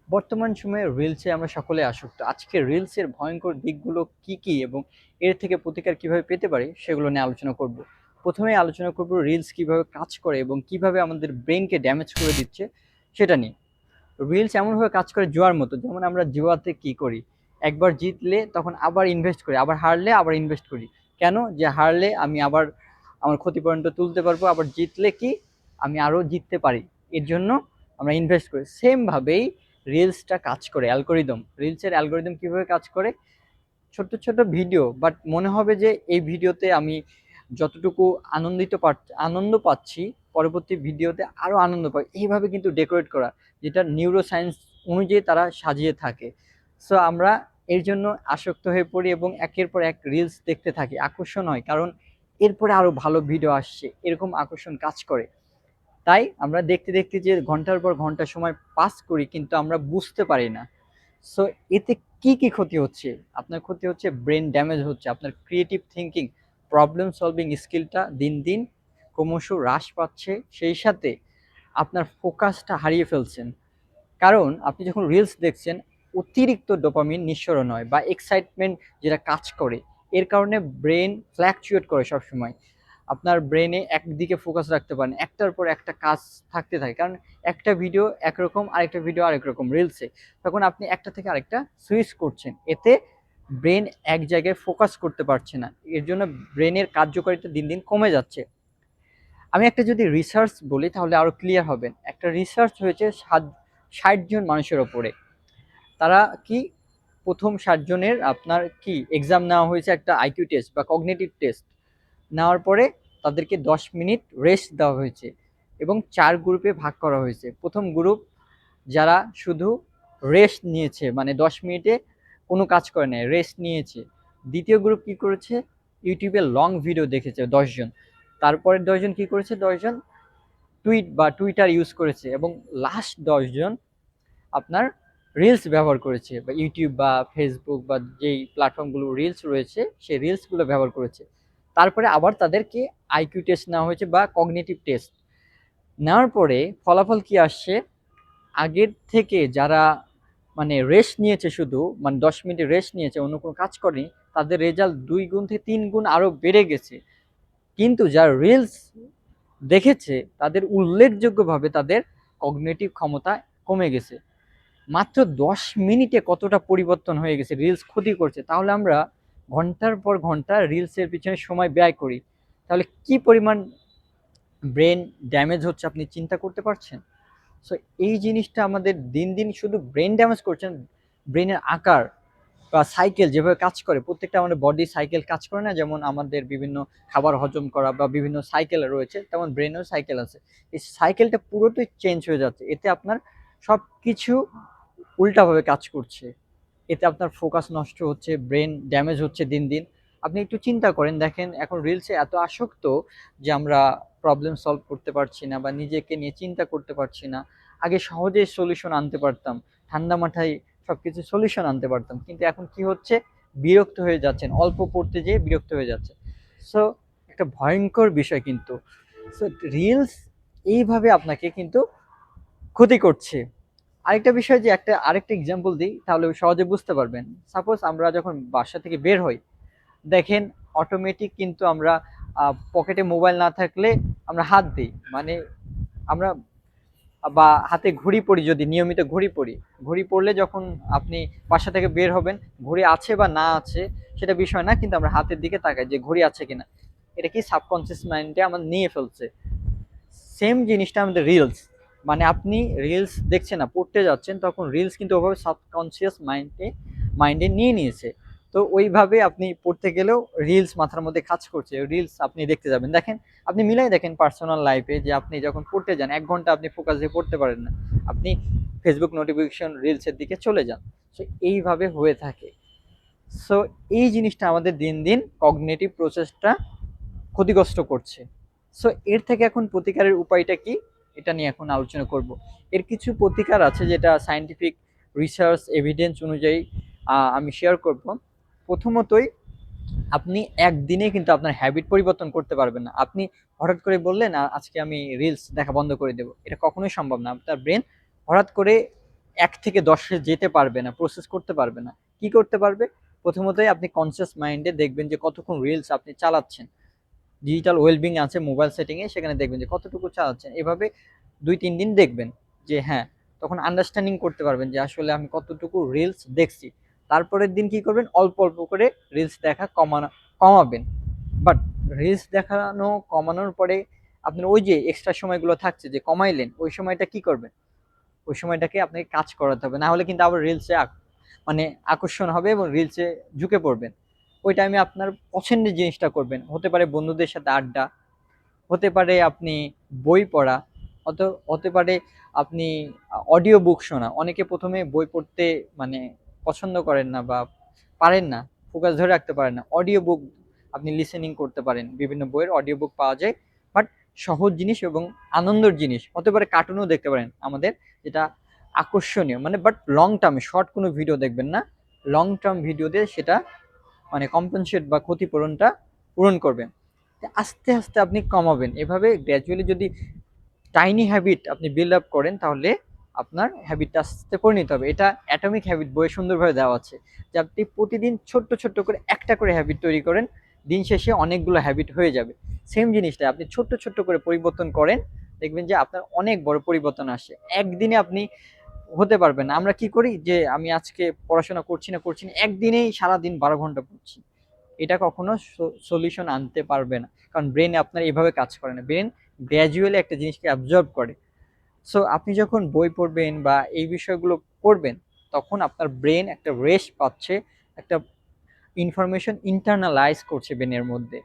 বর্তমান সময়ে রিলসে আমরা সকলে আসক্ত। আজকে রিলসের ভয়ঙ্কর দিকগুলো কি, কি এবং এর থেকে প্রতিকার কিভাবে পেতে পারি সেগুলো নিয়ে আলোচনা করব। ১ম এই আলোচনা করব রিলস কিভাবে কাজ করে এবং কিভাবে আমাদের ব্রেইনকে ড্যামেজ করে দিচ্ছে সেটা নিয়ে। রিলস এমনভাবে কাজ করে জুয়ার মতো। যেমন আমরা জুয়াতে কি করি? একবার জিতলে তখন আবার ইনভেস্ট করি, আবার হারলে আবার ইনভেস্ট করি। কেন? যে হারলে আমি আবার আমার ক্ষতিপূরণটা তুলতে পারবো, আবার জিতলে কি আমি আরও জিততে পারি। এর জন্য আমরা ইনভেস্ট করি। সেম ভাবেই রিলসটা কাজ করে, অ্যালগরিদম। রিলসের অ্যালগরিদম কিভাবে কাজ করে? ছোট্ট, ছোট ভিডিও, বাট মনে হবে যে এই ভিডিওতে আমি যতটুকু আনন্দ পাচ্ছি, পরবর্তী ভিডিওতে আরো আনন্দ পাই। এইভাবে কিন্তু ডেকোরেট করা, যেটা নিউরো সায়েন্স অনুযায়ী তারা সাজিয়ে থাকে। সো আমরা এর জন্য আসক্ত হয়ে পড়ি এবং একের পর এক রিলস দেখতে থাকি। আকর্ষণ হয়, কারণ এরপরে আরো ভালো ভিডিও আসছে। এরকম আকর্ষণ কাজ করে। তাই আমরা দেখতে, দেখতে যে ঘন্টার পর ঘন্টা সময় পাস করি, কিন্তু আমরা বুঝতে পারি না। সো এতে কি, কি ক্ষতি হচ্ছে? আপনার ক্ষতি হচ্ছে ব্রেন ড্যামেজ হচ্ছে। আপনার ক্রিয়েটিভ থিংকিং, প্রবলেম সলভিং স্কিলটা দিন, দিন ক্রমশ হ্রাস পাচ্ছে। সেই সাথে আপনার ফোকাসটা হারিয়ে ফেলছেন। কারণ আপনি যখন রিলস দেখছেন, অতিরিক্ত ডোপামিন নিঃসরণ হয় বা এক্সাইটমেন্ট যেটা কাজ করে। এর কারণে ব্রেন ফ্ল্যাকচুয়েট করে সবসময়। আপনার ব্রেনে একদিকে ফোকাস রাখতে পারেন। একটার পর একটা কাজ থাকতে থাকে। কারণ একটা ভিডিও একরকম, আরেকটা ভিডিও আরেক রকম রিলসে। তখন আপনি একটা থেকে আরেকটা সুইচ করছেন। এতে ব্রেন এক জায়গায় ফোকাস করতে পারছে না। এর জন্য ব্রেনের কার্যকারিতা দিন, দিন কমে যাচ্ছে। আমি একটা যদি রিসার্চ বলি তাহলে আরো ক্লিয়ার হবেন। একটা রিসার্চ হয়েছে ৬০ জন মানুষের উপরে। তারা কি ১ম ৬০ জনের আপনার কি এক্সাম নেওয়া হয়েছে, একটা আইকিউ টেস্ট বা কগনিটিভ টেস্ট। নেওয়ার পরে তাদেরকে ১০ মিনিট রেস্ট দেওয়া হয়েছে এবং ৪ গ্রুপে ভাগ করা হয়েছে। ১ম গ্রুপ যারা শুধু রেস্ট নিয়েছে, মানে ১০ মিনিটে কোনো কাজ করে নাই, রেস্ট নিয়েছে। দ্বিতীয় গ্রুপ কি করেছে? ইউটিউবে লং ভিডিও দেখেছে ১০ জন। তারপরের ১০ জন কি করেছে? ১০ জন টুইটার ইউজ করেছে এবং লাস্ট ১০ জন আপনার রিলস ব্যবহার করেছে, বা ইউটিউব বা ফেসবুক বা যেই প্ল্যাটফর্মগুলো রিলস রয়েছে সেই রিলসগুলো ব্যবহার করেছে। তারপরে আবার তাদেরকে আইকিউ টেস্ট নেওয়া হয়েছে বা কগনিটিভ টেস্ট। নেওয়ার পরে ফলাফল কি আসছে? আগের থেকে যারা মানে রেস্ট নিয়েছে, শুধু মানে ১০ মিনিট রেস্ট নিয়েছে, অন্য কোনো কাজ করেনি, তাদের রেজাল্ট ২ গুণ থেকে ৩ গুণ আরও বেড়ে গেছে। কিন্তু যারা রিলস দেখেছে তাদের উল্লেখযোগ্যভাবে তাদের কগনিটিভ ক্ষমতা কমে গেছে। মাত্র ১০ মিনিটে কতটা পরিবর্তন হয়ে গেছে, রিলস ক্ষতি করছে। তাহলে আমরা ঘন্টার পর ঘন্টা রিলসের পিছনে সময় ব্যয় করি। তাহলে কি পরিমাণ ব্রেন ড্যামেজ হচ্ছে আপনি চিন্তা করতে পারছেন? সো এই জিনিসটা আমাদের দিন, দিন শুধু ব্রেন ড্যামেজ করছেন, ব্রেনের আকার বা সাইকেল যেভাবে কাজ করে, প্রত্যেকটা আমাদের বডি সাইকেল কাজ করে না? যেমন আমাদের বিভিন্ন খাবার হজম করা বা বিভিন্ন সাইকেল রয়েছে, তেমন ব্রেনেও সাইকেল আছে। এই সাইকেলটা পুরোটাই চেঞ্জ হয়ে যাচ্ছে। এতে আপনার সবকিছু উল্টাভাবে কাজ করছে। এতে আপনার ফোকাস নষ্ট হচ্ছে, ব্রেন ড্যামেজ হচ্ছে দিন, দিন। আপনি একটু চিন্তা করেন, দেখেন এখন রিলসে এত আসক্ত যে আমরা প্রবলেম সলভ করতে পারছি না বা নিজেকে নিয়ে চিন্তা করতে পারছি না। আগে সহজে সলিউশন আনতে পারতাম। ঠান্ডা মাথায় সবকিছু সলিউশন আনতে পারতাম। কিন্তু এখন কি হচ্ছে? বিরক্ত হয়ে যাচ্ছেন। অল্প পড়তে যেয়ে বিরক্ত হয়ে যাচ্ছে। সো একটা ভয়ংকর বিষয় কিন্তু। সো রিলস এইভাবে আপনাকে কিন্তু ক্ষতি করছে। আরেকটা বিষয়, যে আরেকটা এক্সাম্পল দিই তাহলে সহজে বুঝতে পারবেন। সাপোজ আমরা যখন বাসা থেকে বের হই, দেখেন অটোমেটিক কিন্তু আমরা পকেটে মোবাইল না থাকলে আমরা হাত দিই। মানে আমরা বা হাতে ঘড়ি পরি, যদি নিয়মিত ঘড়ি পরি, ঘড়ি পরলে যখন আপনি বাসা থেকে বের হবেন, ঘড়ি আছে বা না আছে সেটা বিষয় না, কিন্তু আমরা হাতের দিকে তাকাই যে ঘড়ি আছে কিনা। এটা কি সাবকনসিয়াস মাইন্ডে আমরা নিয়ে ফেলছে। সেম জিনিসটা আমাদের রিলস। মানে আপনি রিলস দেখছেন না, পড়তে যাচ্ছেন, তখন রিলস কিন্তু ওভাবে সাবকনসিয়াস মাইন্ডে নিয়ে নিয়েছে। তো ওইভাবে আপনি পড়তে গেলেও রিলস মাথার মধ্যে কাজ করছে, রিলস আপনি দেখতে যাবেন। দেখেন, আপনি মিলাই দেখেন পার্সোনাল লাইফে, যে আপনি যখন পড়তে যান ১ ঘন্টা আপনি ফোকাস দিয়ে পড়তে পারেন না, আপনি ফেসবুক নোটিফিকেশন রিলসের দিকে চলে যান। সো এইভাবে হয়ে থাকে। সো এই জিনিসটা আমাদের দিন, দিন কগনিটিভ প্রসেসটা ক্ষতিগ্রস্ত করছে। সো এর থেকে এখন প্রতিকারের উপায়টা কি? এটা নিয়ে এখন আলোচনা করব। এর কিছু প্রতিকার আছে যেটা সায়েন্টিফিক রিসার্চ এভিডেন্স অনুযায়ী আমি শেয়ার করব। প্রথমতই, আপনি একদিনে কিন্তু আপনার হ্যাবিট পরিবর্তন করতে পারবেন না। আপনি হঠাৎ করে বললেন আজকে আমি রিলস দেখা বন্ধ করে দেব, এটা কখনোই সম্ভব না। আপনার ব্রেন হঠাৎ করে 1 থেকে 10-এ যেতে পারবে না, প্রসেস করতে পারবে না। কি করতে পারবে? প্রথমতই আপনি কনসিয়াস মাইন্ডে দেখবেন যে কতক্ষণ রিলস আপনি চালাচ্ছেন। ডিজিটাল ওয়েলবিং আছে মোবাইল সেটিংয়ে, সেখানে দেখবেন যে কতটুকু চালাচ্ছেন। এভাবে ২-৩ দিন দেখবেন যে হ্যাঁ, তখন আন্ডারস্ট্যান্ডিং করতে পারবেন যে আসলে আমি কতটুকু রিলস দেখছি। তারপরের দিন কি করবেন? অল্প, অল্প করে রিলস দেখা কমাবেন। বাট রিলস দেখানো কমানোর পরে আপনার ওই যে এক্সট্রা সময়গুলো থাকছে যে কমাইলেন, ওই সময়টা কি করবেন? ওই সময়টাকে আপনাকে কাজ করাতে হবে। না হলে কিন্তু আবার রিলসে মানে আকর্ষণ হবে এবং রিলসে ঝুঁকে পড়বেন। ওই টাইমে আপনার পছন্দের জিনিসটা করবেন। হতে পারে বন্ধুদের সাথে আড্ডা, হতে পারে আপনি বই পড়া, অত হতে পারে আপনি অডিও বুক শোনা। অনেকে ১ম এ বই পড়তে মানে পছন্দ করেন না বা পারেন না, ফোকাস ধরে রাখতে পারেন না। অডিও বুক আপনি লিসেনিং করতে পারেন। বিভিন্ন বইয়ের অডিও বুক পাওয়া যায়। বাট সহজ জিনিস এবং আনন্দের জিনিস। হতে পারে কার্টুনও দেখতে পারেন আমাদের, যেটা আকর্ষণীয় মানে বাট লং টার্মে শর্ট কোনো ভিডিও দেখবেন না। লং টার্ম ভিডিও দিয়ে সেটা মানে কম্পেনসেট বা ক্ষতিপূরণটা পূরণ করবেন। আস্তে, আস্তে আপনি কমাবেন। এভাবে গ্র্যাজুয়ালি যদি টাইনি হ্যাবিট আপনি বিল্ড আপ করেন তাহলে আপনার হ্যাবিটটা আস্তে আস্তে পরিণত হবে। এটা অ্যাটমিক হ্যাবিট বইয়ে সুন্দরভাবে দেওয়া আছে। যে আপনি প্রতিদিন ছোট্ট, ছোট্ট করে একটা করে হ্যাবিট তৈরি করেন। দিন শেষে অনেকগুলো হ্যাবিট হয়ে যাবে। সেম জিনিসটা আপনি ছোট্ট, ছোট্ট করে পরিবর্তন করেন। দেখবেন যে আপনার অনেক বড় পরিবর্তন আসে। একদিনে আপনি হতে পারবে না। আমরা কি করি যে আমি আজকে পড়াশোনা করছি না। একদিনেই সারাদিন ১২ ঘন্টা পড়ছি। এটা কখনো সলিউশন আনতে পারবে না। কারণ ব্রেন আপনার এভাবে কাজ করে না। ব্রেন গ্র্যাজুয়ালি একটা জিনিসকে অ্যাবজর্ব করে। সো আপনি যখন বই পড়বেন বা এই বিষয়গুলো করবেন, তখন আপনার ব্রেন একটা রেস্ট পাচ্ছে, একটা ইনফরমেশন ইন্টারনালাইজ করছে ব্রেনের মধ্যে।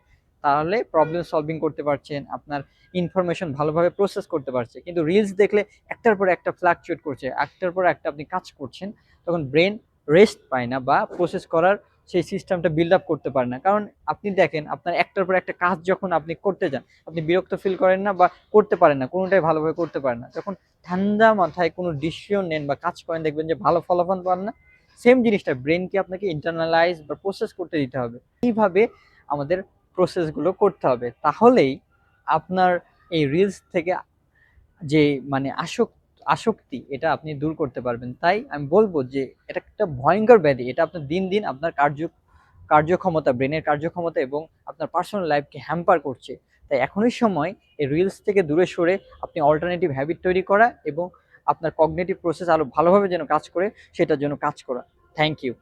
তাহলে প্রবলেম সলভিং করতে পারছেন, আপনার ইনফরমেশন ভালোভাবে প্রসেস করতে পারছে। কিন্তু রিলস দেখলে একটার পর একটা ফ্লাকচুয়েট করছে, একটার পর একটা আপনি কাজ করছেন, তখন ব্রেন রেস্ট পায় না বা প্রসেস করার সেই সিস্টেমটা বিল্ড আপ করতে পারে না। কারণ আপনি দেখেন আপনার একটার পর একটা কাজ যখন আপনি করতে যান, আপনি বিরক্ত ফিল করেন না বা করতে পারেন না, কোনোটাই ভালোভাবে করতে পারেন না। যখন ঠান্ডা মাথায় কোনো ডিসিশন নেন বা কাজ করেন, দেখবেন যে ভালো ফলাফল পান না। সেম জিনিসটা ব্রেনকে আপনাকে ইন্টারনালাইজ বা প্রসেস করতে দিতে হবে। এইভাবে আমাদের প্রসেসগুলো করতে হবে। তাহলেই আপনার এই রিলস থেকে যে মানে আসক্তি এটা আপনি দূর করতে পারবেন। তাই আমি বলব যে এটা একটা ভয়ংকর ব্যাধি। এটা আপনার দিন, দিন আপনার কার্যক্ষমতা, ব্রেনের কার্যক্ষমতা এবং আপনার পার্সোনাল লাইফকে হ্যাম্পার করছে। তাই এখনই সময় এই রিলস থেকে দূরে সরে আপনি অল্টারনেটিভ হ্যাবিট তৈরি করা এবং আপনার কগনিটিভ প্রসেস আরো ভালোভাবে যেন কাজ করে সেটার জন্য কাজ করা। Thank you.